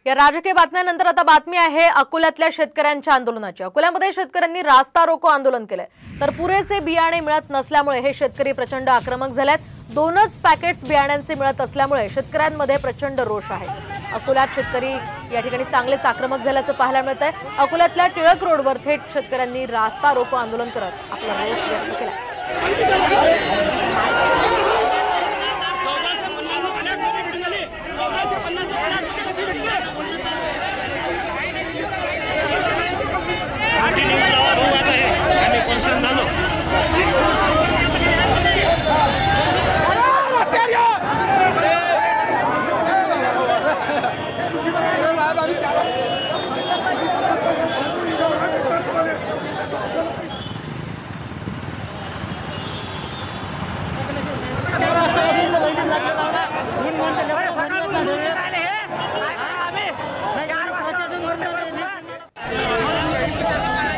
या राजकीय बातम्यानंतर आता बातमी आहे अकोल्यातल्या शेतकऱ्यांच्या आंदोलनाची। अकोल्यामध्ये शेतकऱ्यांनी रास्ता रोको आंदोलन केले, तर पुरेसे बियाणे मिळत नसल्यामुळे हे शेतकरी प्रचंड आक्रमक झालेत। दोनच पॅकेट्स बियाण्यांचे मिळत असल्यामुळे शेतकऱ्यांमध्ये प्रचंड रोष आहे। अकोल्यात शेतकरी या ठिकाणी चांगलेच आक्रमक झाल्याचं पाहायला मिळतंय। अकोल्यातल्या टिळक रोडवर थेट शेतकऱ्यांनी रास्ता रोको आंदोलन करत आपला रोष व्यक्त केला।